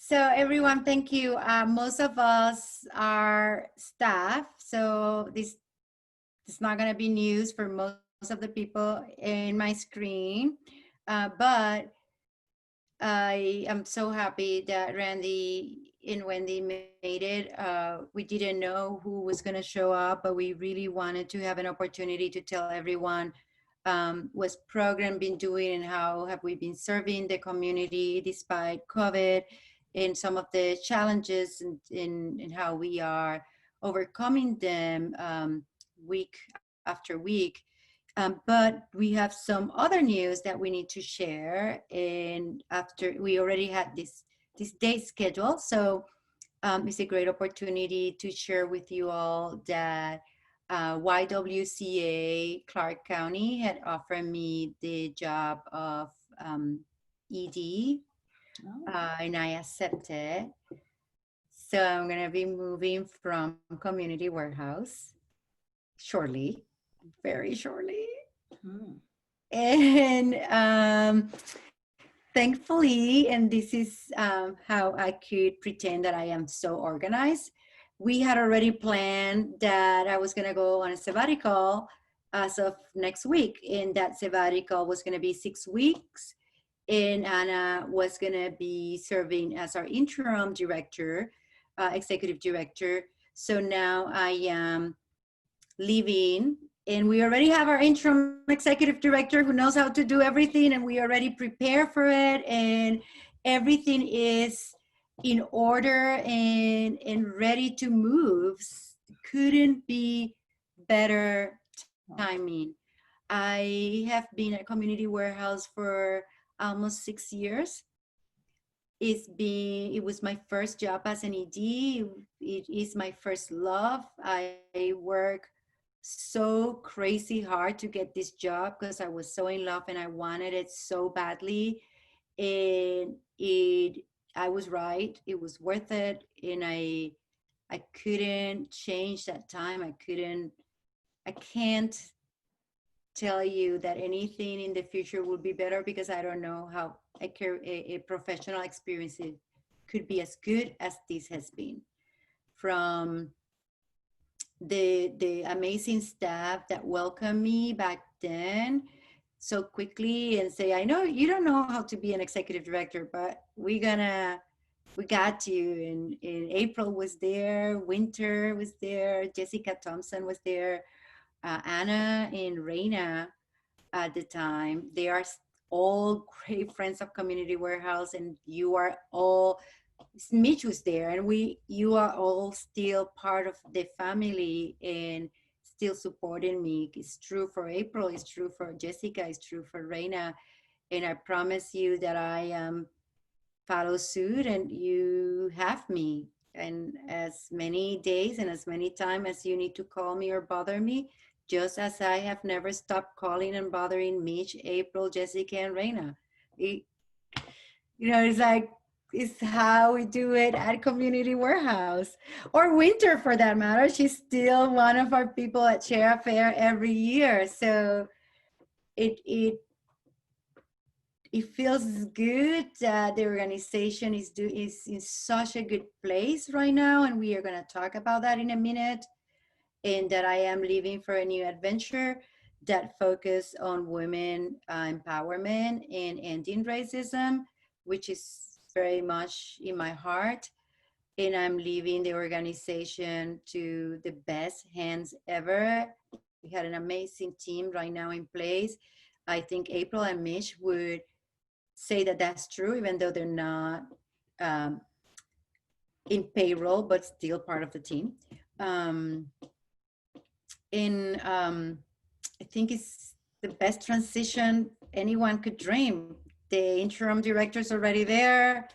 So everyone, thank you. Most of us are staff, so this is not going to be news for most of the people in my screen. But I am so happy that Randy and Wendy made it. We didn't know who was going to show up, but we really wanted to have an opportunity to tell everyone what's program been doing and how have we been serving the community despite COVID and some of the challenges and how we are overcoming them week after week. But we have some other news that we need to share. And after we already had this day scheduled, so it's a great opportunity to share with you all that YWCA Clark County had offered me the job of ED, and I accepted. So I'm going to be moving from community warehouse shortly, very shortly. And thankfully, and this is how I could pretend that I am so organized, we had already planned that I was going to go on a sabbatical as of next week. And that sabbatical was going to be 6 weeks. And Anna was going to be serving as our interim director, executive director. So now I am leaving, and we already have our interim executive director who knows how to do everything, and we already prepare for it, and everything is in order and ready to move. Couldn't be better timing. I have been at Community Warehouse for almost 6 years. It was my first job as an ED. It is my first love. I work so crazy hard to get this job because I was so in love and I wanted it so badly. And I was right. It was worth it. And I couldn't change that time. I can't tell you that anything in the future will be better because I don't know how a professional experience could be as good as this has been. From the amazing staff that welcomed me back then so quickly and say, I know you don't know how to be an executive director, but we got you. And April was there, Winter was there, Jessica Thompson was there, Anna and Reina at the time. They are all great friends of Community Warehouse, and you are all, Mitch was there, and you are all still part of the family and still supporting me. It's true for April, it's true for Jessica, it's true for Reina, and I promise you that I follow suit and you have me. And as many days and as many times as you need to call me or bother me, just as I have never stopped calling and bothering Mitch, April, Jessica, and Reina. It's like, it's how we do it at Community Warehouse, or Winter for that matter. She's still one of our people at Share Fair every year. So it feels good that the organization is in such a good place right now, and we are going to talk about that in a minute. And that I am leaving for a new adventure that focus on women empowerment and ending racism, which is very much in my heart. And I'm leaving the organization to the best hands ever. We had an amazing team right now in place. I think April and Mitch would say that that's true, even though they're not in payroll, but still part of the team. I think it's the best transition anyone could dream. The interim director is already there.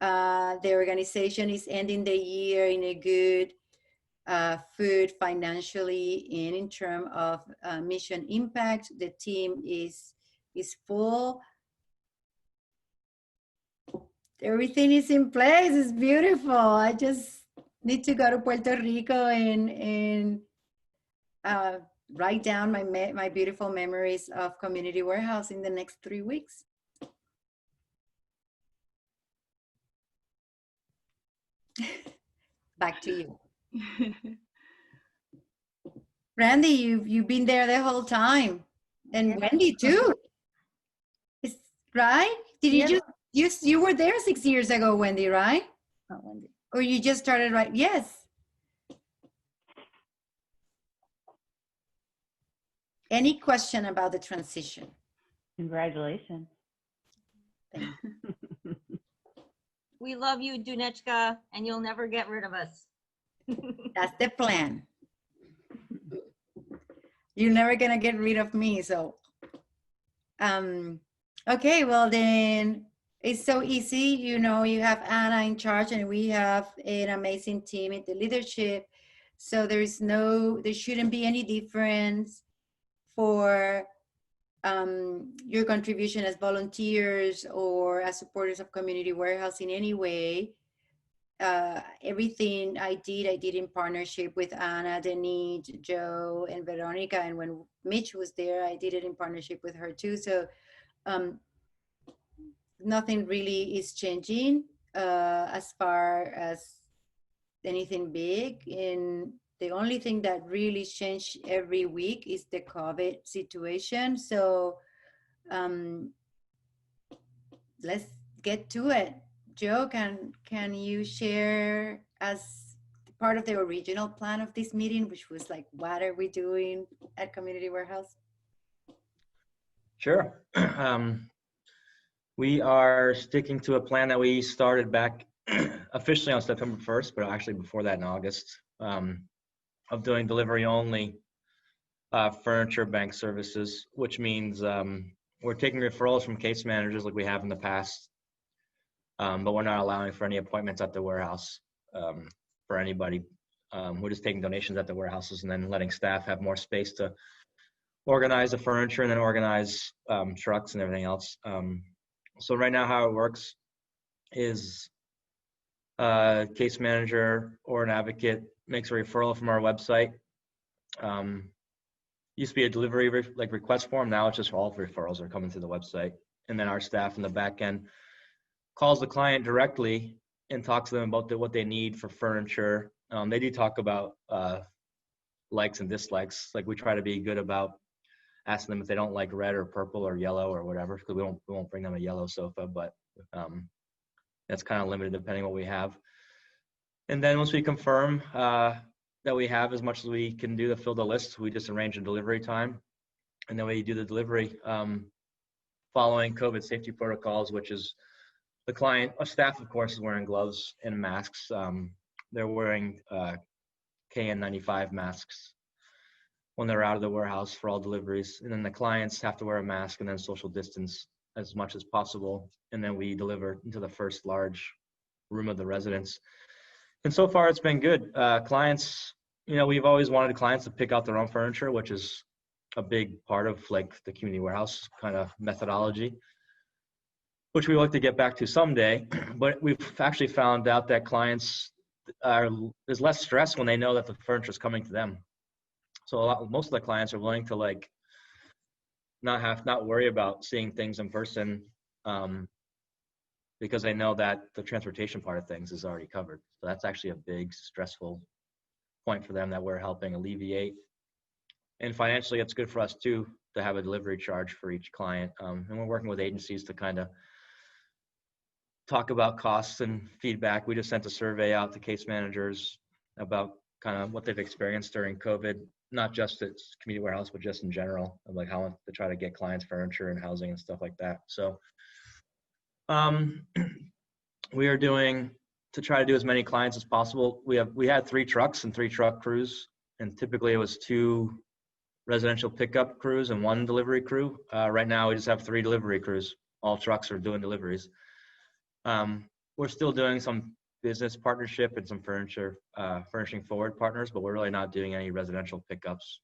The organization is ending the year in a good food financially and in terms of mission impact. The team is full. Everything is in place. It's beautiful. I just need to go to Puerto Rico and write down my beautiful memories of Community Warehouse in the next 3 weeks. Back to you. Randy, you've been there the whole time. And Wendy too. Is, right? Did you just you were there 6 years ago, Wendy, right? Not Wendy. Or you just started right? Yes. Any question about the transition? Congratulations. Thank you. We love you, Dunetchka, and you'll never get rid of us. That's the plan. You're never gonna get rid of me, so. Okay, well then, it's so easy. You know, you have Anna in charge, and we have an amazing team in the leadership. So there shouldn't be any difference for your contribution as volunteers or as supporters of community warehouse in any way. Everything I did in partnership with Anna, Denise, Joe, and Veronica. And when Mitch was there, I did it in partnership with her too. So nothing really is changing as far as anything big. And the only thing that really changed every week is the COVID situation. So let's get to it. Joe, can you share as part of the original plan of this meeting, which was like, what are we doing at Community Warehouse? Sure. We are sticking to a plan that we started back officially on September 1st, but actually before that in August, of doing delivery only furniture bank services, which means we're taking referrals from case managers like we have in the past, but we're not allowing for any appointments at the warehouse for anybody. We're just taking donations at the warehouses and then letting staff have more space to organize the furniture and then organize trucks and everything else. So right now how it works is a case manager or an advocate makes a referral from our website. Used to be a delivery request form. Now it's just all referrals are coming through the website. And then our staff in the back end calls the client directly and talks to them about what they need for furniture. They do talk about likes and dislikes. Like we try to be good about asking them if they don't like red or purple or yellow or whatever, because we won't bring them a yellow sofa, but that's kind of limited depending what we have. And then once we confirm that we have as much as we can do to fill the list, we just arrange a delivery time. And then we do the delivery following COVID safety protocols, which is the client, our staff, of course, is wearing gloves and masks. They're wearing KN95 masks when they're out of the warehouse for all deliveries. And then the clients have to wear a mask and then social distance as much as possible. And then we deliver into the first large room of the residence. And so far it's been good. Clients, you know, we've always wanted clients to pick out their own furniture, which is a big part of like the community warehouse kind of methodology, which we like to get back to someday. But we've actually found out that clients there's less stress when they know that the furniture is coming to them. So most of the clients are willing to like not worry about seeing things in person because they know that the transportation part of things is already covered. So that's actually a big stressful point for them that we're helping alleviate. And financially, it's good for us too to have a delivery charge for each client. And we're working with agencies to kind of talk about costs and feedback. We just sent a survey out to case managers about kind of what they've experienced during COVID, not just at community warehouse, but just in general, of like how to try to get clients furniture and housing and stuff like that. So we are doing to try to do as many clients as possible. We had 3 trucks and 3 truck crews, and typically it was 2 residential pickup crews and 1 delivery crew. Right now we just have 3 delivery crews. All trucks are doing deliveries. We're still doing some business partnership and some furnishing forward partners, but we're really not doing any residential pickups.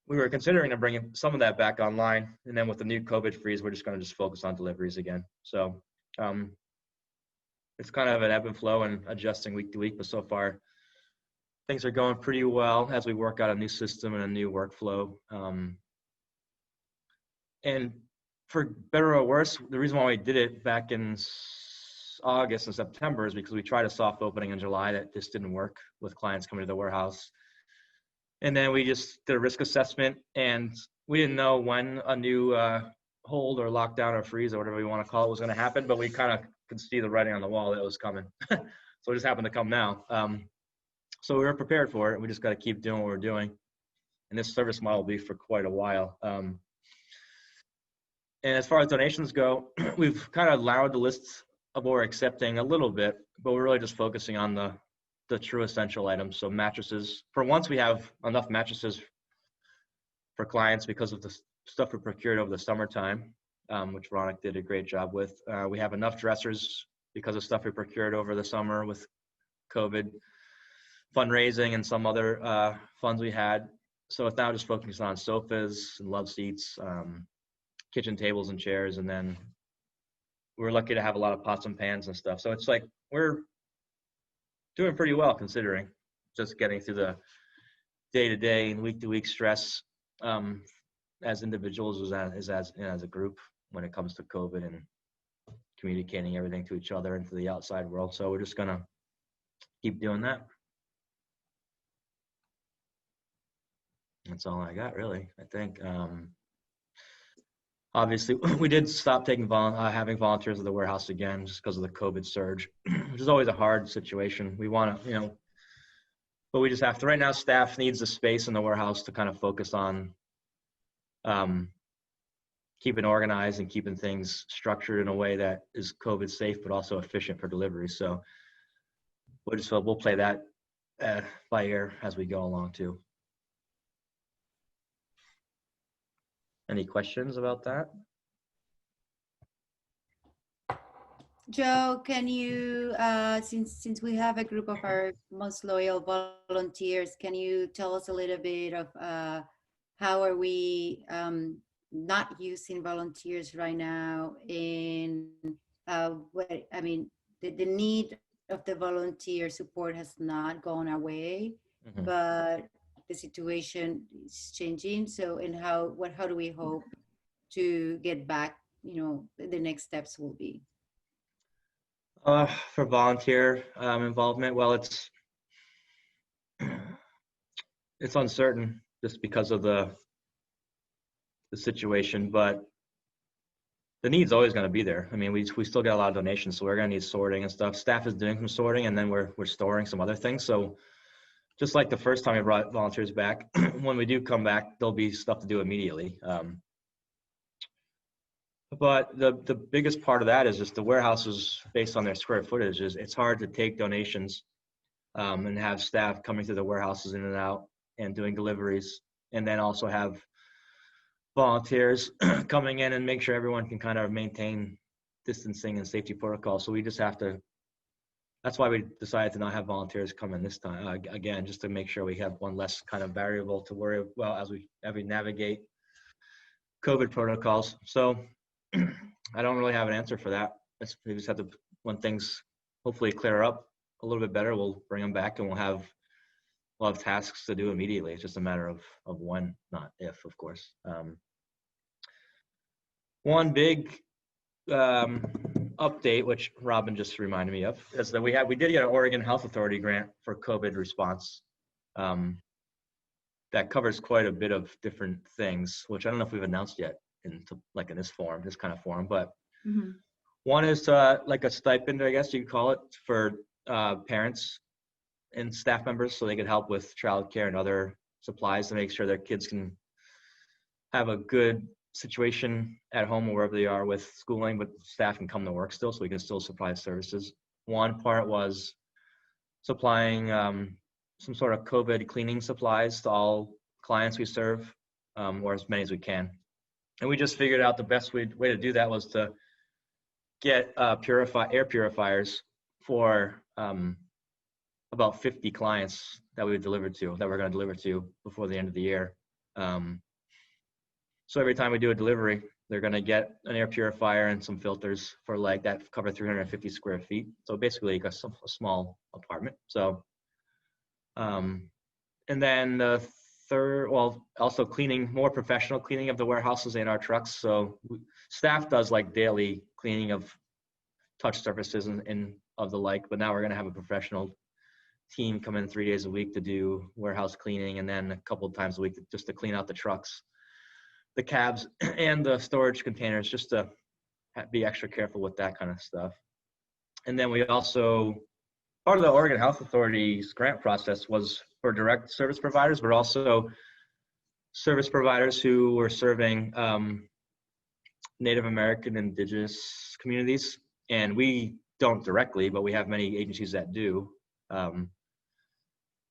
We were considering to bring some of that back online, and then with the new COVID freeze, we're just going to focus on deliveries again. So it's kind of an ebb and flow and adjusting week to week, but so far things are going pretty well as we work out a new system and a new workflow. And for better or worse, the reason why we did it back in August and September is because we tried a soft opening in July that just didn't work with clients coming to the warehouse. And then we just did a risk assessment, and we didn't know when a new hold or lockdown or freeze or whatever you want to call it was going to happen, but we kind of could see the writing on the wall that it was coming. So it just happened to come now. So we were prepared for it. We just got to keep doing what we're doing. And this service model will be for quite a while. And as far as donations go, we've kind of narrowed the list of what we're accepting a little bit, but we're really just focusing on the true essential items. So mattresses. For once, we have enough mattresses for clients because of the stuff we procured over the summertime, which Veronica did a great job with. We have enough dressers because of stuff we procured over the summer with COVID fundraising and some other funds we had. So it's now just focusing on sofas and love seats, kitchen tables and chairs, and then we're lucky to have a lot of pots and pans and stuff. So it's like we're doing pretty well considering just getting through the day-to-day and week-to-week stress as individuals as a group when it comes to COVID and communicating everything to each other and to the outside world. So we're just gonna keep doing that. That's all I got, really. I think obviously we did stop taking having volunteers at the warehouse again just because of the COVID surge, which is always a hard situation. We want to, but we just have to. Right now, staff needs the space in the warehouse to kind of focus on keeping organized and keeping things structured in a way that is COVID safe, but also efficient for delivery. So we'll play that by ear as we go along too. Any questions about that? Joe, can you, since we have a group of our most loyal volunteers, can you tell us a little bit of how are we not using volunteers right now in the need of the volunteer support has not gone away, but the situation is changing. So, and how do we hope to get back, the next steps will be? For volunteer involvement, well, it's uncertain just because of the situation, but the need's always going to be there. I mean, we still get a lot of donations, so we're going to need sorting and stuff. Staff is doing some sorting, and then we're storing some other things. So just like the first time we brought volunteers back, when we do come back, there'll be stuff to do immediately. But the biggest part of that is just the warehouses, based on their square footage, it's hard to take donations and have staff coming through the warehouses in and out and doing deliveries, and then also have volunteers coming in and make sure everyone can kind of maintain distancing and safety protocols. So we just have to, that's why we decided to not have volunteers come in this time, again, just to make sure we have one less kind of variable to worry about as we navigate COVID protocols. So I don't really have an answer for that. We just have to, when things hopefully clear up a little bit better, we'll bring them back and we'll have tasks to do immediately. It's just a matter of when, not if, of course. One big update, which Robin just reminded me of, is that we did get an Oregon Health Authority grant for COVID response. That covers quite a bit of different things, which I don't know if we've announced yet in this kind of form, but one is like a stipend, I guess you could call it, for parents and staff members, so they could help with childcare and other supplies to make sure their kids can have a good situation at home or wherever they are with schooling, but staff can come to work still, so we can still supply services. One part was supplying some sort of COVID cleaning supplies to all clients we serve, or as many as we can. And we just figured out the best way to do that was to get air purifiers for about 50 clients that we're going to deliver to before the end of the year. So every time we do a delivery, they're going to get an air purifier and some filters for like that cover 350 square feet. So basically a small apartment. So, and then the third, also more professional cleaning of the warehouses and our trucks. So staff does like daily cleaning of touch surfaces and of the like, but now we're going to have a professional team come in 3 days a week to do warehouse cleaning, and then a couple of times a week just to clean out the trucks, the cabs, and the storage containers, just to be extra careful with that kind of stuff. And then we also, part of the Oregon Health Authority's grant process was for direct service providers, but also service providers who were serving Native American Indigenous communities. And we don't directly, but we have many agencies that do.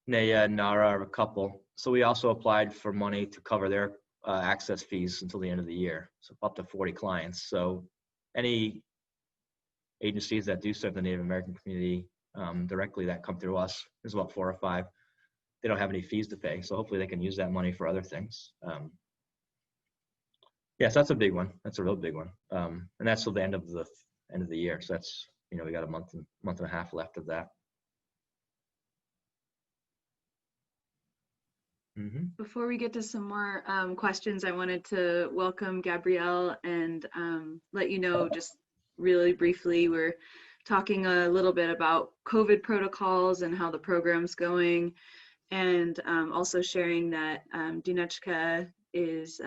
NAYA and NARA are a couple. So we also applied for money to cover their access fees until the end of the year. So up to 40 clients. So any agencies that do serve the Native American community directly that come through us, there's about 4 or 5. They don't have any fees to pay. So hopefully they can use that money for other things. Yes, that's a big one. That's a real big one. And that's till the end of the year. So that's, we got a month and a half left of that. Mm-hmm. Before we get to some more questions, I wanted to welcome Gabrielle and let you know just really briefly, we're talking a little bit about COVID protocols and how the program's going, and also sharing that Dunetchka is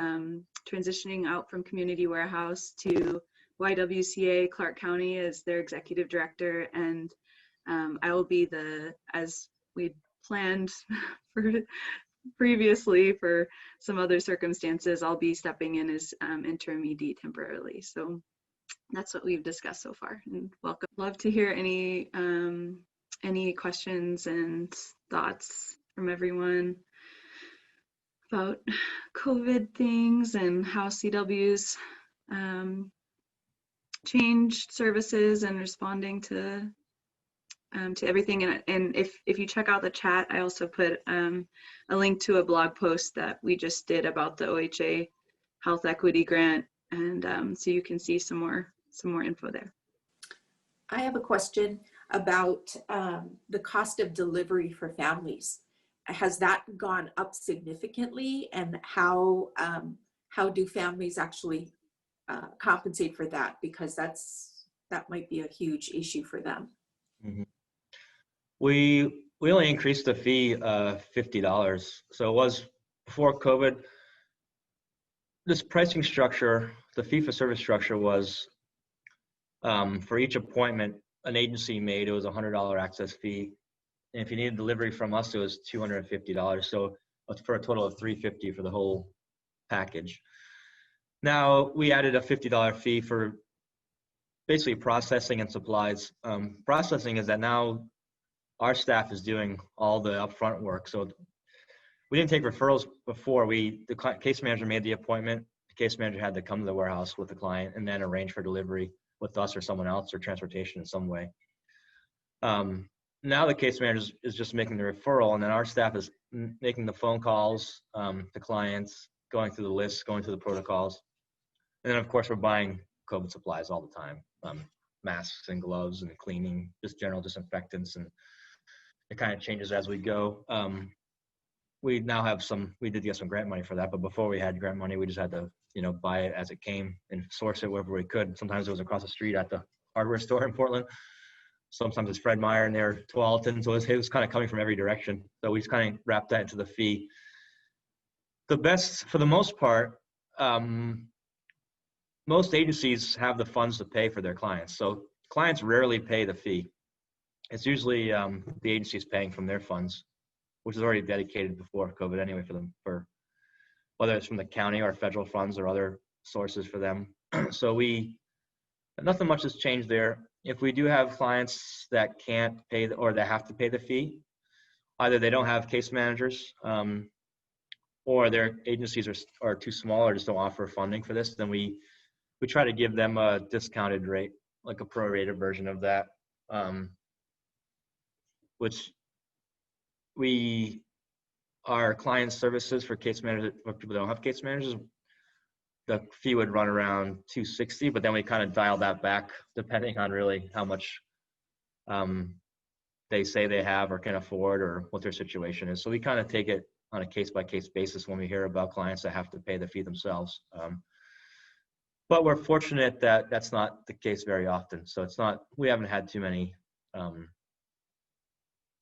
transitioning out from Community Warehouse to YWCA Clark County as their executive director, and I will be as we planned for previously for some other circumstances, I'll be stepping in as interim ED temporarily. So that's what we've discussed so far, and welcome. Love to hear any questions and thoughts from everyone about COVID things and how CW's changed services and responding to everything. And if you check out the chat, I also put a link to a blog post that we just did about the OHA Health Equity Grant, and so you can see some more info there. I have a question about the cost of delivery for families. Has that gone up significantly, and how do families actually compensate for that? Because that might be a huge issue for them. Mm-hmm. We only increased the fee $50. So it was before COVID. This pricing structure, the fee for service structure, was for each appointment an agency made, it was a $100 access fee. And if you needed delivery from us, it was $250. So for a total of $350 for the whole package. Now we added a $50 fee for basically processing and supplies. Processing is that now our staff is doing all the upfront work. So we didn't take referrals before. The case manager made the appointment. The case manager had to come to the warehouse with the client and then arrange for delivery with us or someone else, or transportation in some way. Now the case manager is just making the referral, and then our staff is making the phone calls to clients, going through the lists, going through the protocols. And then of course we're buying COVID supplies all the time, masks and gloves and cleaning, just general disinfectants, and it kind of changes as we go. We now have we did get some grant money for that, but before we had grant money, we just had to, buy it as it came and source it wherever we could. Sometimes it was across the street at the hardware store in Portland. Sometimes it's Fred Meyer near Tualatin. So it was kind of coming from every direction. So we just kind of wrapped that into the fee. For the most part, most agencies have the funds to pay for their clients. So clients rarely pay the fee. It's usually the agency's paying from their funds, which is already dedicated before COVID anyway for them, for whether it's from the county or federal funds or other sources for them. So nothing much has changed there. If we do have clients that can't pay or that have to pay the fee, either they don't have case managers or their agencies are too small or just don't offer funding for this, then we try to give them a discounted rate, like a prorated version of that, which our client services for case managers, for people that don't have case managers, the fee would run around $260, but then we kind of dial that back depending on really how much they say they have or can afford or what their situation is. So we kind of take it on a case-by-case basis when we hear about clients that have to pay the fee themselves. But we're fortunate that that's not the case very often. So it's not, we haven't had too many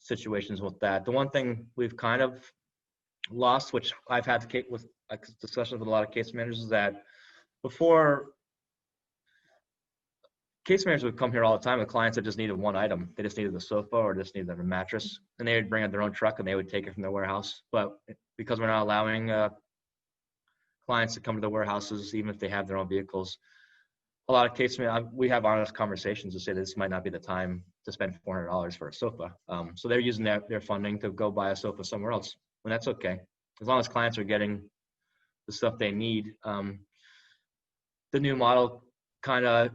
situations with that. The one thing we've kind of lost, which I've had with discussions with a lot of case managers, is that before, case managers would come here all the time with clients that just needed one item. They just needed the sofa or just needed a mattress, and they would bring out their own truck and they would take it from their warehouse. But because we're not allowing clients to come to the warehouses, even if they have their own vehicles, a lot of case managers, we have honest conversations to say this might not be the time to spend $400 for a sofa. So they're using their funding to go buy a sofa somewhere else, and that's okay. As long as clients are getting the stuff they need. The new model kind of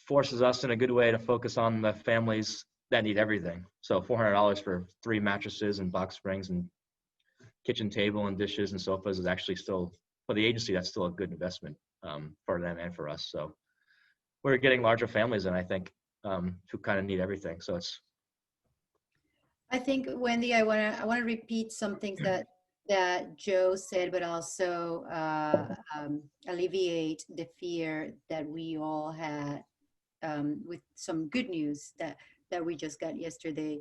forces us in a good way to focus on the families that need everything. So $400 for 3 mattresses and box springs and kitchen table and dishes and sofas is actually still, for the agency, that's still a good investment for them and for us. So we're getting larger families, and I think who kind of need everything. So it's. I think, Wendy, I want to repeat some things that Joe said, but also alleviate the fear that we all had with some good news that we just got yesterday.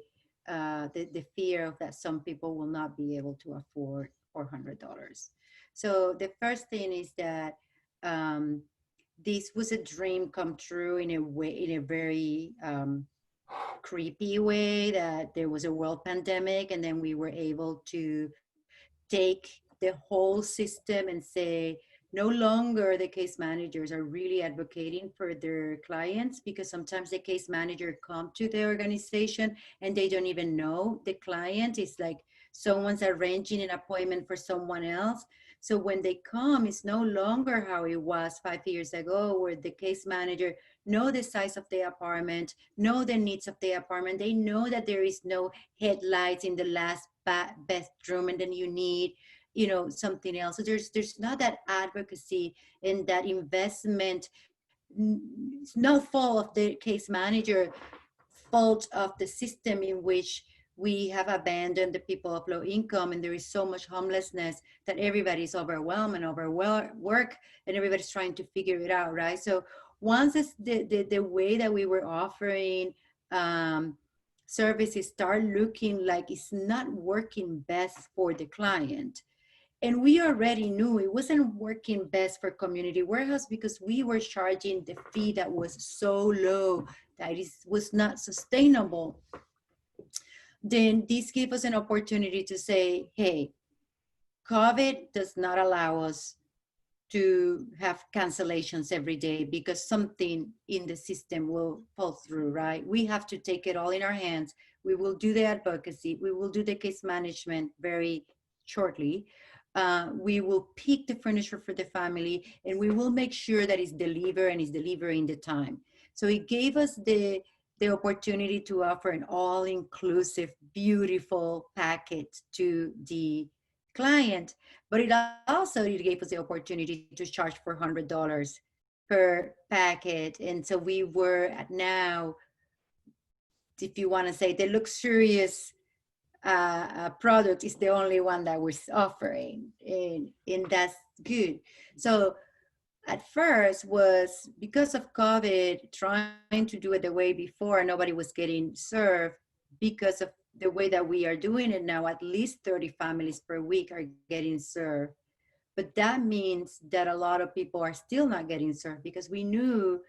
The fear of that some people will not be able to afford $400. So the first thing is that this was a dream come true in a way, in a very creepy way, that there was a world pandemic and then we were able to take the whole system and say no longer the case managers are really advocating for their clients, because sometimes the case manager come to the organization and they don't even know the client. It's like someone's arranging an appointment for someone else. So when they come, it's no longer how it was 5 years ago, where the case manager know the size of the apartment, know the needs of the apartment. They know that there is no headlights in the last bathroom and then you need, you know, something else. So there's not that advocacy and that investment. It's no fault of the case manager, fault of the system in which we have abandoned the people of low income, and there is so much homelessness that everybody's overwhelmed and overworked, and everybody's trying to figure it out, right? So once it's the way that we were offering services start looking like it's not working best for the client, and we already knew it wasn't working best for community warehouse because we were charging the fee that was so low that it was not sustainable, then this gave us an opportunity to say, hey, COVID does not allow us to have cancellations every day because something in the system will fall through, right? We have to take it all in our hands. We will do the advocacy. We will do the case management very shortly. We will pick the furniture for the family, and we will make sure that it's delivered and it's delivering the time. So it gave us the opportunity to offer an all-inclusive, beautiful package to the client, but it gave us the opportunity to charge $400 per packet. And so we were at now, if you want to say, the luxurious product is the only one that we're offering, and that's good. So at first was because of COVID, trying to do it the way before, nobody was getting served. Because of the way that we are doing it now, at least 30 families per week are getting served. But that means that a lot of people are still not getting served, because we knew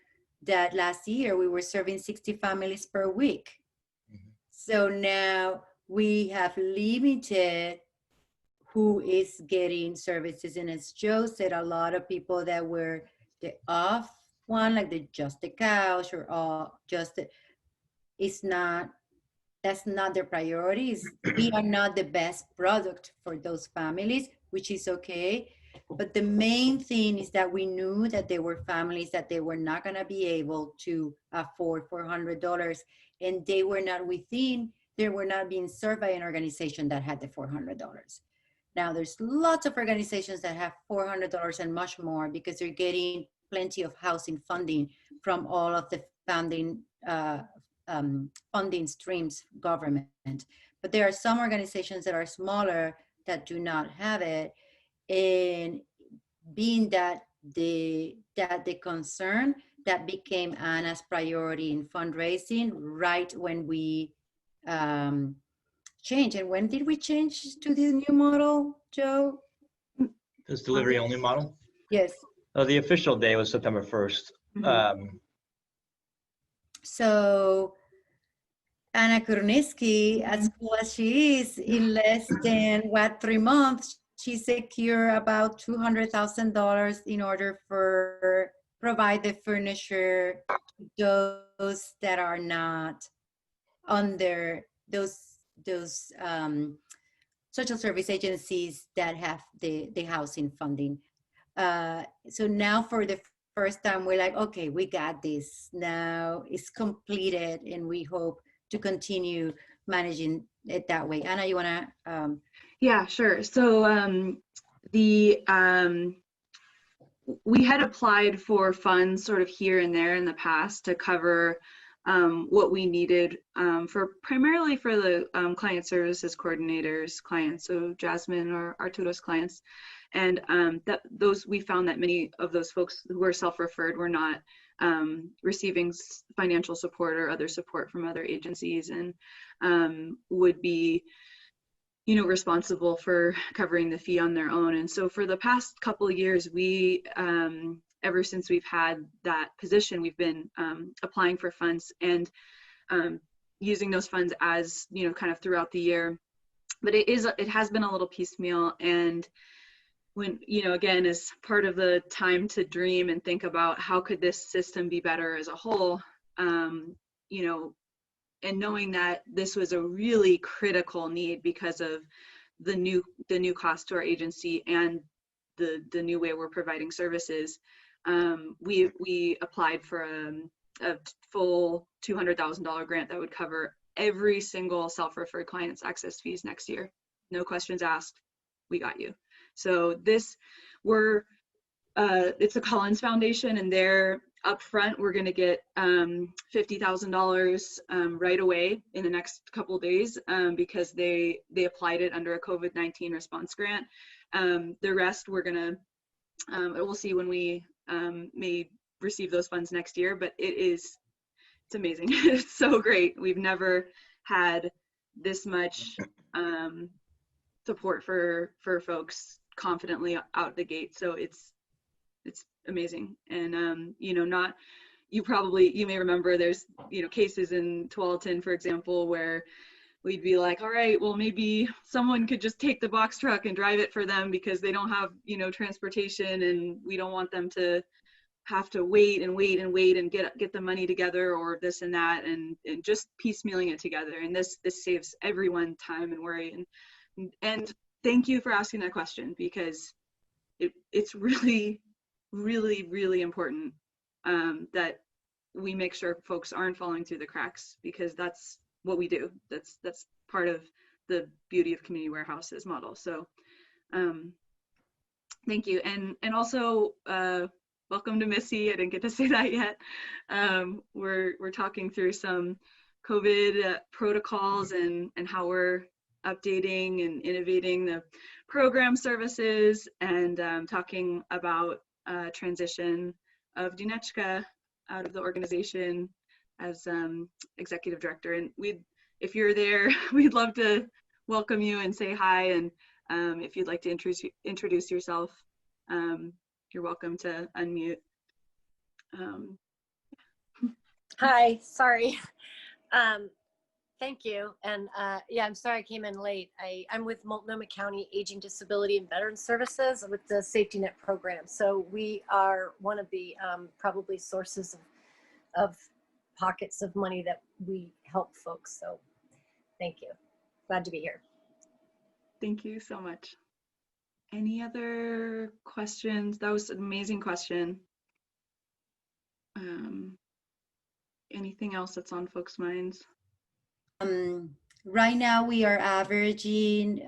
that last year we were serving 60 families per week. Mm-hmm. So now we have limited who is getting services. And as Joe said, a lot of people that were the off one, like the just the couch or just the, it's not, that's not their priorities. We are not the best product for those families, which is okay. But the main thing is that we knew that there were families that they were not going to be able to afford $400, and they were not being served by an organization that had the $400. Now, there's lots of organizations that have $400 and much more because they're getting plenty of housing funding from all of the funding streams, government. But there are some organizations that are smaller that do not have it. And being that the concern that became Anna's priority in fundraising right when we changed. And when did we change to the new model, Joe? This delivery only model. Yes. Oh, the official day was September 1st. So Anna Kurniski, as cool as she is, in less than 3 months, she secured about $200,000 in order for provide the furniture to those that are not under those social service agencies that have the housing funding. So now for the first time, we're like, okay, we got this. Now it's completed, and we hope to continue managing it that way. Anna, you want to? Yeah, sure. So we had applied for funds sort of here and there in the past to cover what we needed for primarily for the client services coordinators clients, so Jasmine or Arturo's clients. And we found that many of those folks who were self-referred were not receiving financial support or other support from other agencies, and would be, responsible for covering the fee on their own. And so for the past couple of years, we, ever since we've had that position, we've been applying for funds and using those funds as, kind of throughout the year. But it has been a little piecemeal. And when, again, as part of the time to dream and think about how could this system be better as a whole, and knowing that this was a really critical need because of the new cost to our agency and the new way we're providing services, we applied for a full $200,000 grant that would cover every single self-referred client's access fees next year. No questions asked. We got you. So it's the Collins Foundation, and they're up front. We're going to get $50,000 right away in the next couple of days because they applied it under a COVID-19 response grant. The rest we're going to we'll see when we may receive those funds next year, but it's amazing. It's so great. We've never had this much support for folks confidently out the gate. So it's amazing. And you may remember there's cases in Tualatin, for example, where we'd be like, all right, well, maybe someone could just take the box truck and drive it for them because they don't have transportation, and we don't want them to have to wait and get the money together or this and that, and just piecemealing it together. And this saves everyone time and worry. And thank you for asking that question, because it's really, really, really important that we make sure folks aren't falling through the cracks, because that's what we do. That's part of the beauty of community warehouses model. So thank you. And also welcome to Missy. I didn't get to say that yet. We're talking through some COVID protocols and how we're updating and innovating the program services, and talking about transition of Dunetchka out of the organization as executive director. And if you're there, we'd love to welcome you and say hi. And if you'd like to introduce yourself, you're welcome to unmute. Hi, sorry. Thank you. And yeah, I'm sorry I came in late. I'm with Multnomah County Aging, Disability, and Veteran Services with the Safety Net program. So we are one of the probably sources of pockets of money that we help folks. So thank you. Glad to be here. Thank you so much. Any other questions? That was an amazing question. Anything else that's on folks' minds? Right now we are averaging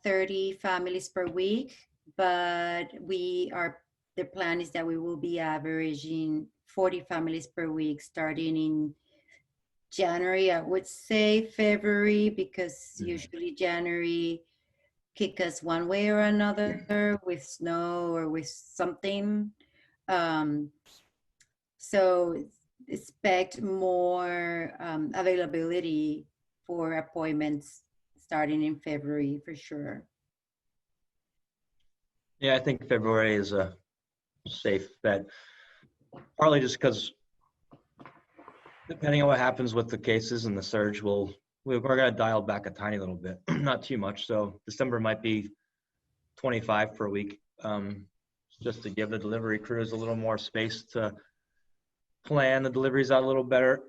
30 families per week, but the plan is that we will be averaging 40 families per week starting in January. I would say February, because usually January kick us one way or another with snow or with something. Um, so expect more availability for appointments starting in February for sure. Yeah, I think February is a safe bet, partly just because depending on what happens with the cases and the surge, we're going to dial back a tiny little bit, not too much. So December might be 25 per week, just to give the delivery crews a little more space to plan the deliveries out a little better.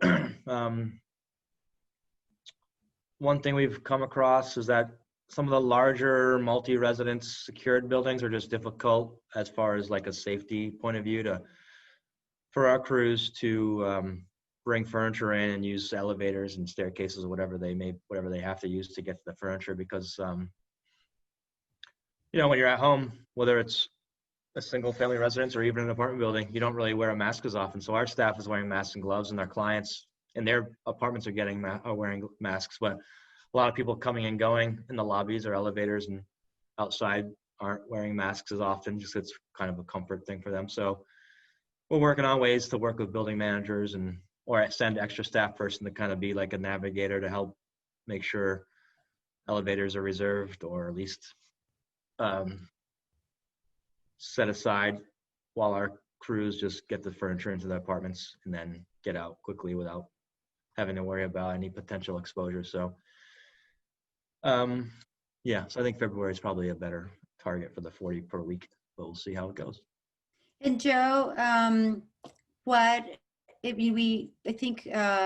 One thing we've come across is that some of the larger multi-residence secured buildings are just difficult as far as like a safety point of view for our crews to bring furniture in and use elevators and staircases or whatever they have to use to get to the furniture, because when you're at home, whether it's a single family residence or even an apartment building, you don't really wear a mask as often. So our staff is wearing masks and gloves, and our clients in their apartments are wearing masks. But a lot of people coming and going in the lobbies or elevators and outside aren't wearing masks as often. Just it's kind of a comfort thing for them. So we're working on ways to work with building managers or send extra staff person to kind of be like a navigator to help make sure elevators are reserved, or at least set aside while our crews just get the furniture into the apartments and then get out quickly without having to worry about any potential exposure. So so I think February is probably a better target for the 40 per week, but we'll see how it goes. And Joe, I think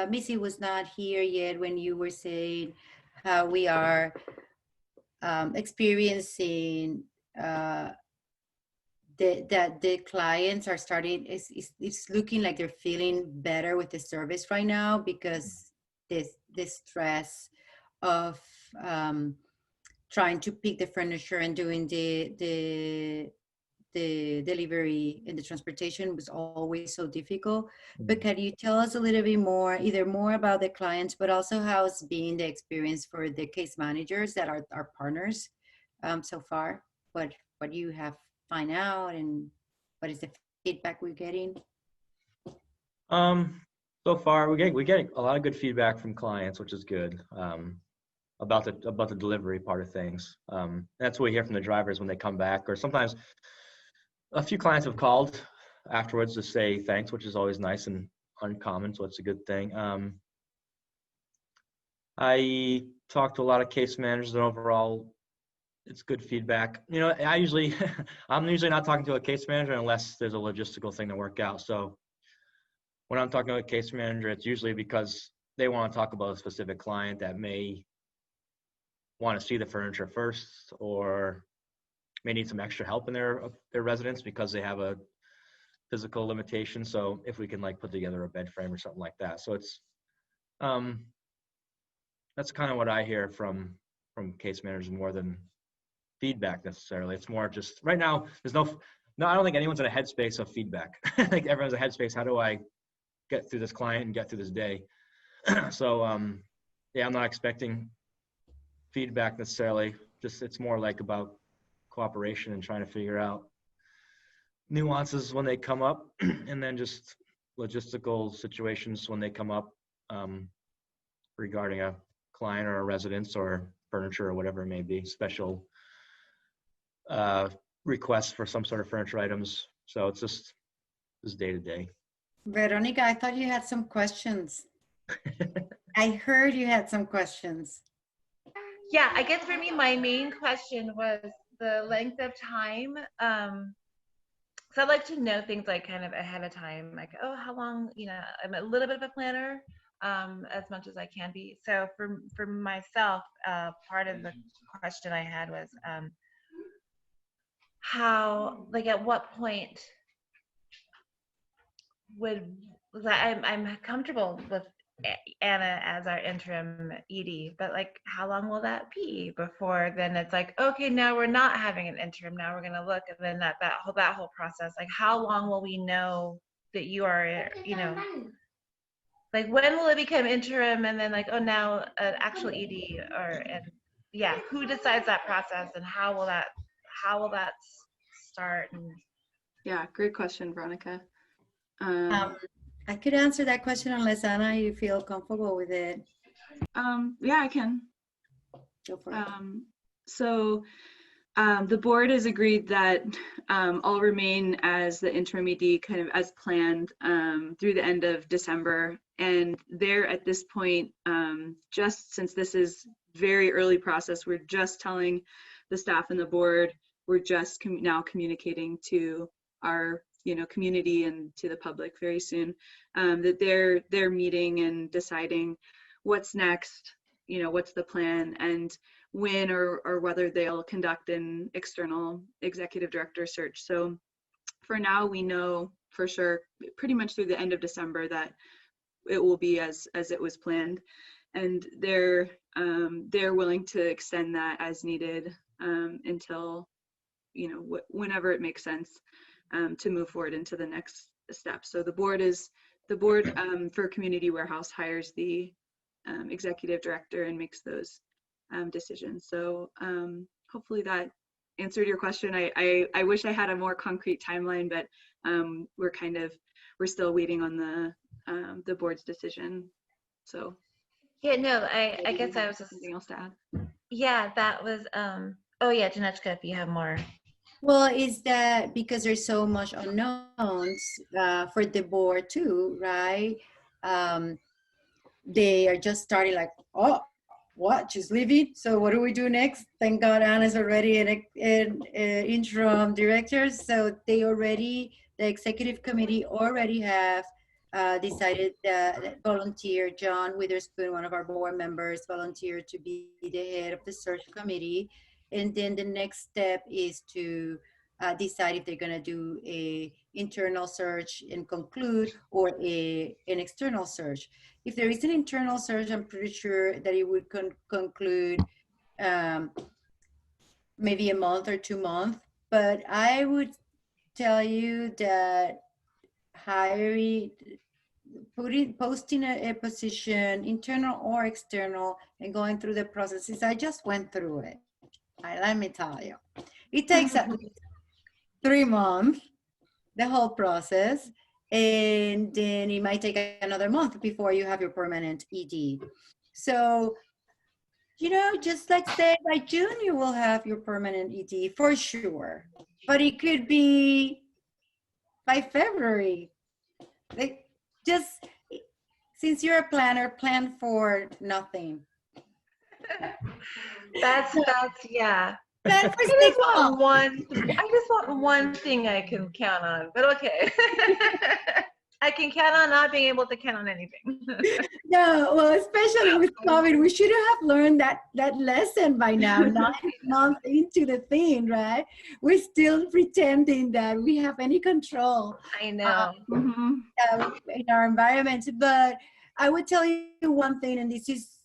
Missy was not here yet when you were saying how we are experiencing that the clients are starting, it's looking like they're feeling better with the service right now, because the stress of trying to pick the furniture and doing the delivery and the transportation was always so difficult. But can you tell us a little bit more, either more about the clients, but also how it's been the experience for the case managers that are our partners so far? What you have find out, and what is the feedback we're getting? So far we're getting a lot of good feedback from clients, which is good. About the delivery part of things. That's what we hear from the drivers when they come back, or sometimes a few clients have called afterwards to say thanks, which is always nice and uncommon, so it's a good thing. I talked to a lot of case managers, and overall it's good feedback. I'm usually not talking to a case manager unless there's a logistical thing to work out. So when I'm talking to a case manager, it's usually because they want to talk about a specific client that may want to see the furniture first, or may need some extra help in their residence because they have a physical limitation. So if we can like put together a bed frame or something like that. So it's that's kind of what I hear from case managers, more than feedback necessarily. It's more just right now there's no, I don't think anyone's in a headspace of feedback. I think everyone's in a headspace, how do I get through this client and get through this day? So I'm not expecting feedback necessarily. Just it's more like about cooperation and trying to figure out nuances when they come up, and then just logistical situations when they come up regarding a client or a residence or furniture or whatever it may be, special requests for some sort of furniture items. So it's just day to day. Veronica, I thought you had some questions. I heard you had some questions. Yeah, I guess for me, my main question was the length of time. So I'd like to know things like kind of ahead of time, like, oh, how long, I'm a little bit of a planner, as much as I can be. So for myself, part of the question I had was how, like, at what point I'm comfortable with Anna as our interim ED, but like, how long will that be before then it's like, okay, now we're not having an interim, now we're going to look, and then that whole process, like, how long will we know that you are, like, when will it become interim, and then like, oh, now an actual ED, or, and yeah, who decides that process and how will that start? And Yeah, great question, Veronica. I could answer that question unless Anna, you feel comfortable with it. Yeah, I can. Go for it. So the board has agreed that I'll remain as the interim ED kind of as planned through the end of December. And there at this point, just since this is very early process, we're just telling the staff and the board, we're just now communicating to our community and to the public very soon that they're meeting and deciding what's next, what's the plan, and when or whether they'll conduct an external executive director search. So for now, we know for sure, pretty much through the end of December, that it will be as it was planned, and they're willing to extend that as needed until whenever it makes sense to move forward into the next step. So the board for Community Warehouse hires the executive director and makes those decisions. So hopefully that answered your question. I wish I had a more concrete timeline, but we're still waiting on the board's decision. So yeah, no, I guess I was just, something else to add. yeah, that was oh yeah, Dunetchka, if you have more. Well, is that because there's so much unknowns for the board too, right? They are just starting like, oh, what? She's leaving. So what do we do next? Thank God Anna's already an interim director. So the executive committee already have decided that volunteer John Witherspoon, one of our board members, volunteered to be the head of the search committee. And then the next step is to decide if they're going to do a internal search and conclude, or an external search. If there is an internal search, I'm pretty sure that it would conclude maybe a month or 2 months. But I would tell you that posting a position, internal or external, and going through the processes, I just went through it. Let me tell you, it takes at least 3 months, the whole process, and then it might take another month before you have your permanent ED. So, just like say by June, you will have your permanent ED for sure, but it could be by February. Since you're a planner, plan for nothing. That's yeah. Plan for I 6 just months. want one thing I can count on, but okay. I can count on not being able to count on anything. No, well, especially with COVID, we should have learned that lesson by now, 9 months into the thing, right? We're still pretending that we have any control I know. in our environment. But I would tell you one thing, and this is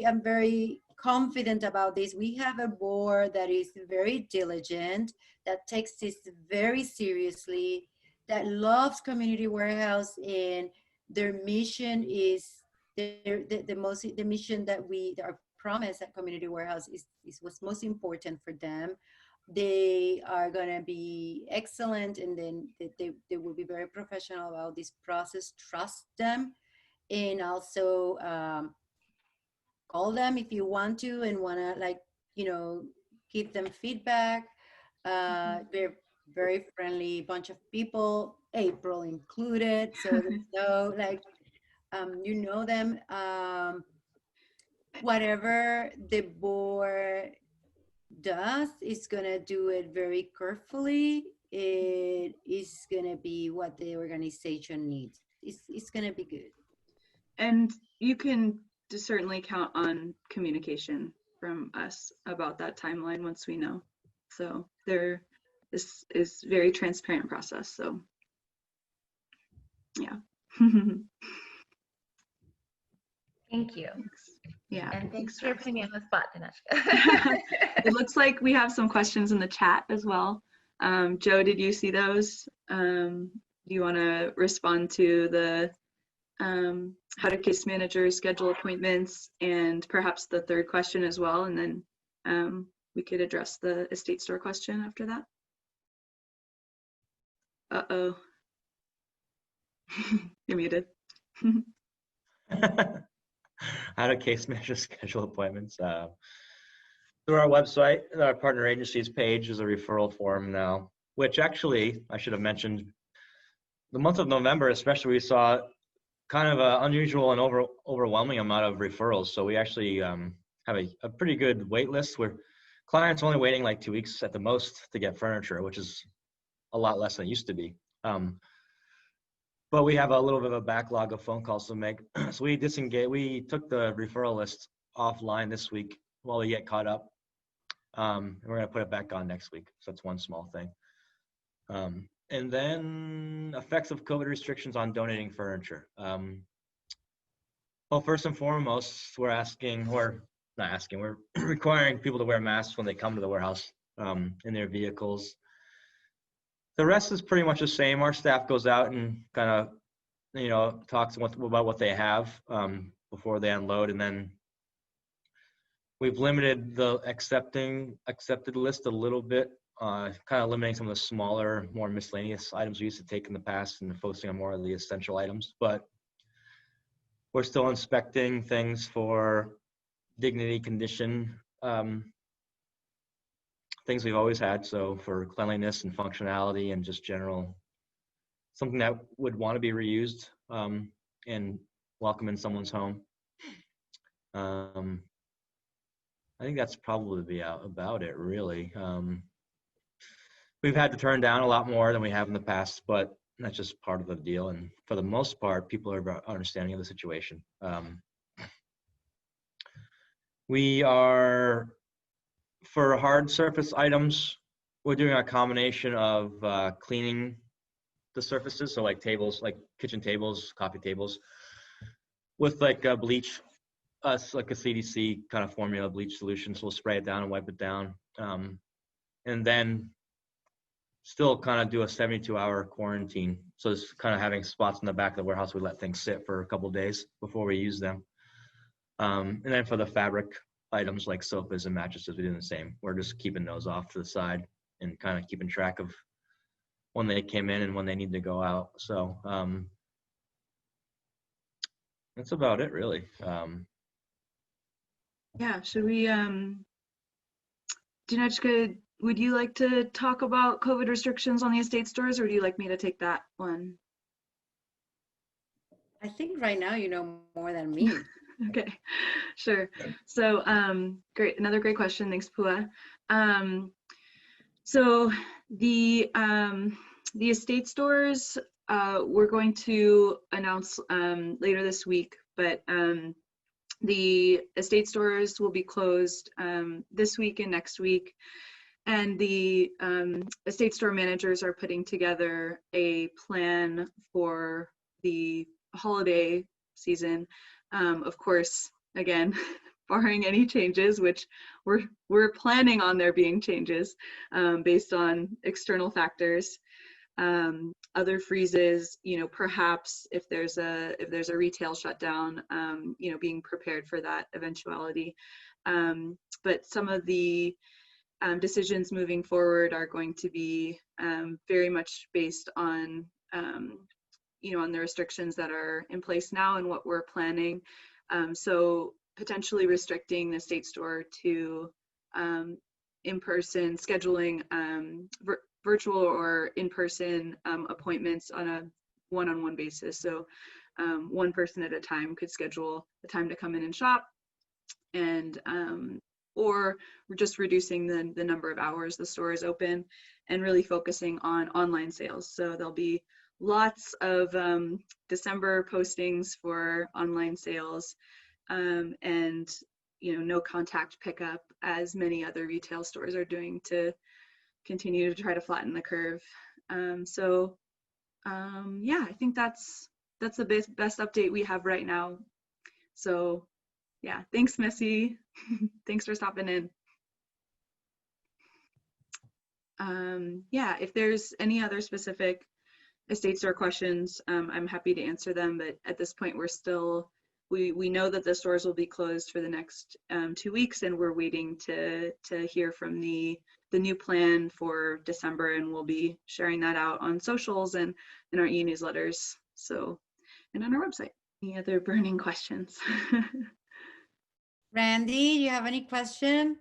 I'm very confident about this. We have a board that is very diligent, that takes this very seriously, that loves Community Warehouse, and their mission is the mission that our promise at Community Warehouse is what's most important for them. They are going to be excellent, and then they will be very professional about this process. Trust them, and also call them if you want to and want to give them feedback. They're very friendly bunch of people, April included, so there's no them. Whatever the board does, is gonna do it very carefully. It is gonna be what the organization needs. It's gonna be good. And you can certainly count on communication from us about that timeline once we know. So this is very transparent process. So yeah. Thank you. Yeah. And thanks for putting me on the spot, Dunetchka. It looks like we have some questions in the chat as well. Joe, did you see those? Do you want to respond to the how do case managers schedule appointments, and perhaps the third question as well, and then we could address the estate store question after that. Uh-oh. You're muted. How do case managers schedule appointments? Through our website, our partner agencies page is a referral form now, which actually I should have mentioned. The month of November, especially, we saw kind of an unusual and overwhelming amount of referrals. So we actually have a pretty good wait list where clients only waiting like 2 weeks at the most to get furniture, which is a lot less than it used to be. But we have a little bit of a backlog of phone calls to make. So we took the referral list offline this week while we get caught up. And we're going to put it back on next week. So that's one small thing. And then effects of COVID restrictions on donating furniture. Well, first and foremost, we're requiring people to wear masks when they come to the warehouse in their vehicles. The rest is pretty much the same. Our staff goes out and kind of, talks about what they have before they unload, and then we've limited the accepted list a little bit, kind of limiting some of the smaller, more miscellaneous items we used to take in the past and focusing on more of the essential items. But we're still inspecting things for dignity, condition, things we've always had. So for cleanliness and functionality and just general, something that would want to be reused and welcome in someone's home. I think that's probably about it, really. We've had to turn down a lot more than we have in the past, but that's just part of the deal. And for the most part, people are understanding of the situation. We are, for hard surface items, we're doing a combination of cleaning the surfaces, so like tables, like kitchen tables, coffee tables, with like a bleach, like a CDC kind of formula bleach solution. So we'll spray it down and wipe it down, and then still kind of do a 72-hour quarantine. So it's kind of having spots in the back of the warehouse. We let things sit for a couple of days before we use them. And then for the fabric items like sofas and mattresses, we do the same. We're just keeping those off to the side and kind of keeping track of when they came in and when they need to go out. So that's about it, really. Yeah, should we, Dunetchka, would you like to talk about COVID restrictions on the estate stores, or would you like me to take that one? I think right now you know more than me. Okay, sure. So great, another great question. Thanks, Pua. So the estate stores, we're going to announce later this week, but the estate stores will be closed this week and next week. And the estate store managers are putting together a plan for the holiday season. Of course, again, barring any changes, which we're planning on there being changes based on external factors. Other freezes, perhaps if there's a retail shutdown, being prepared for that eventuality. But some of the decisions moving forward are going to be very much based on on the restrictions that are in place now and what we're planning. So potentially restricting the estate store to in-person scheduling, virtual or in-person appointments on a one-on-one basis. So one person at a time could schedule the time to come in and shop, and or we're just reducing the number of hours the store is open and really focusing on online sales. So there'll be lots of December postings for online sales, and no contact pickup, as many other retail stores are doing to continue to try to flatten the curve. Yeah, I think that's the best update we have right now. So yeah, thanks, Missy. Thanks for stopping in. Yeah, if there's any other specific estate store questions, I'm happy to answer them, but at this point we're still we know that the stores will be closed for the next 2 weeks, and we're waiting to hear from the new plan for December, and we'll be sharing that out on socials and in our e-newsletters, so, and on our website. Any other burning questions? Randy, you have any question?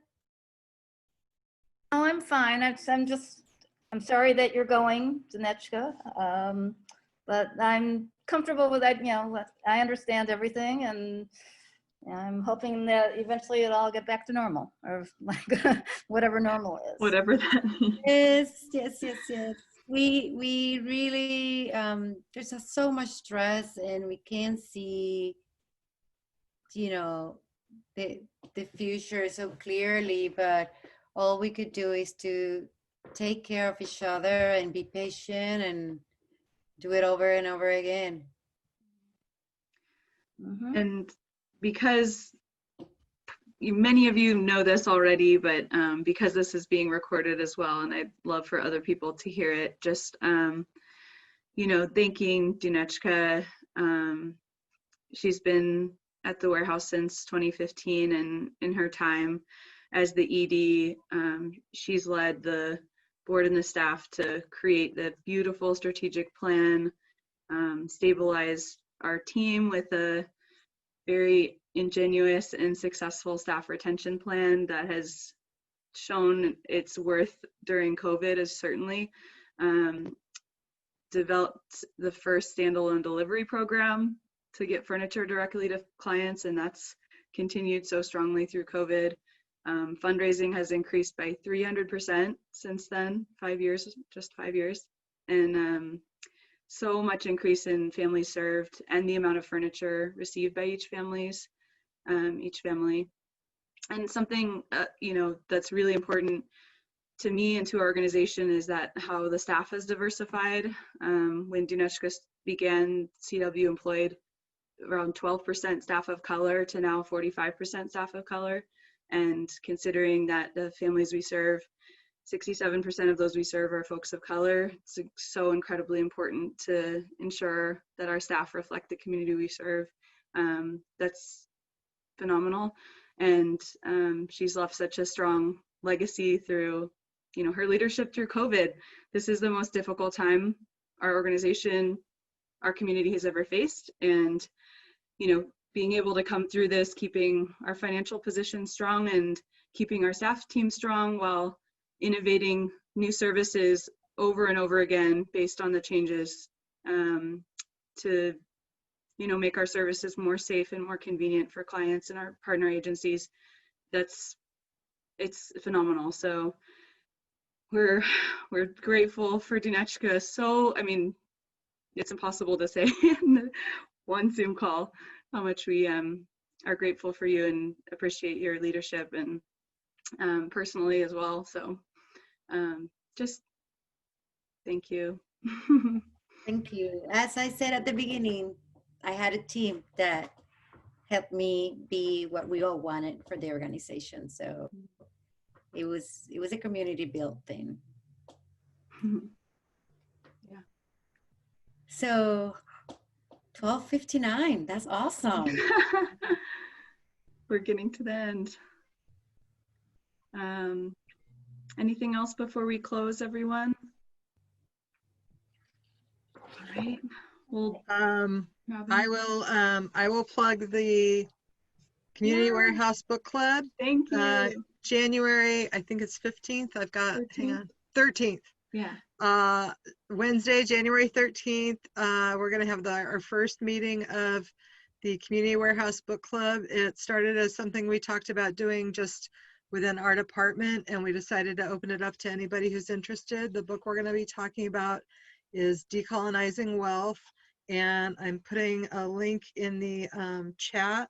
No, I'm fine. I'm sorry that you're going, Dunetchka. But I'm comfortable with that, I understand everything, and I'm hoping that eventually it'll all get back to normal, or like whatever normal is. Whatever that is. Yes. We really, there's just so much stress, and we can't see, the future so clearly, but all we could do is to take care of each other and be patient and do it over and over again. Mhm. And because many of you know this already, but because this is being recorded as well, and I'd love for other people to hear it, just, thanking Dunetchka. She's been at the warehouse since 2015, and in her time as the ED, she's led the board and the staff to create the beautiful strategic plan, stabilize our team with a very ingenuous and successful staff retention plan that has shown its worth during COVID, as certainly developed the first standalone delivery program to get furniture directly to clients, and that's continued so strongly through COVID. Fundraising has increased by 300% since then, 5 years, just 5 years. And so much increase in families served and the amount of furniture received by each family. And something, that's really important to me and to our organization is that how the staff has diversified. When Dunetchka began, CW employed around 12% staff of color to now 45% staff of color. And considering that the families we serve, 67% of those we serve are folks of color, it's so incredibly important to ensure that our staff reflect the community we serve. That's phenomenal. And she's left such a strong legacy through, her leadership through COVID. This is the most difficult time our organization, our community has ever faced. And, being able to come through this, keeping our financial position strong and keeping our staff team strong while innovating new services over and over again based on the changes to, make our services more safe and more convenient for clients and our partner agencies. It's phenomenal. So we're grateful for Dunetchka. So, it's impossible to say in one Zoom call how much we are grateful for you and appreciate your leadership, and personally as well. So just thank you. Thank you. As I said at the beginning, I had a team that helped me be what we all wanted for the organization. So it was a community built thing. Yeah. So 12:59, that's awesome. We're getting to the end. Anything else before we close, everyone? All right. Well, I will plug the Community Warehouse Book Club. Thank you. January, I think it's 15th. I've got 13th? hang on, 13th. Yeah. Wednesday, January 13th, we're going to have our first meeting of the Community Warehouse Book Club. It started as something we talked about doing just within our department, and we decided to open it up to anybody who's interested. The book we're going to be talking about is Decolonizing Wealth, and I'm putting a link in the chat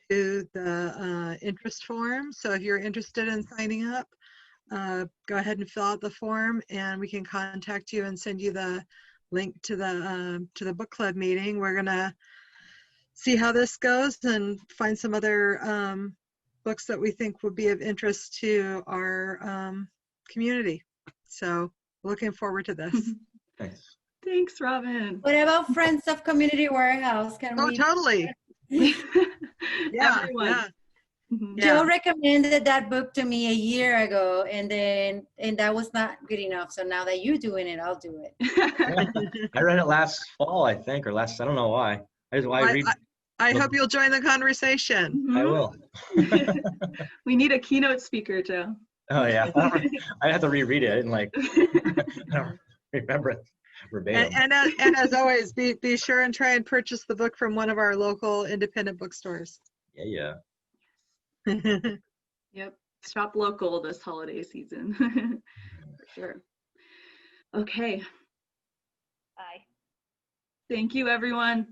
to the interest form. So if you're interested in signing up, go ahead and fill out the form, and we can contact you and send you the link to the book club meeting. We're gonna see how this goes and find some other books that we think would be of interest to our community. So looking forward to this. Thanks. Thanks, Robin. What about Friends of Community Warehouse? Can Oh, we? totally. Yeah, Everyone. yeah. Mhm. Yeah. Joe recommended that book to me a year ago, and that was not good enough. So now that you're doing it, I'll do it. I read it last fall, I think, or last, I don't know why. I read. I hope you'll join the conversation. I Mhm. will. We need a keynote speaker, Joe. Oh yeah. I have to reread it. I didn't like. I don't remember it verbatim. And as always, be sure and try and purchase the book from one of our local independent bookstores. Yeah. Yep. Shop local this holiday season. For sure. Okay. Bye. Thank you, everyone.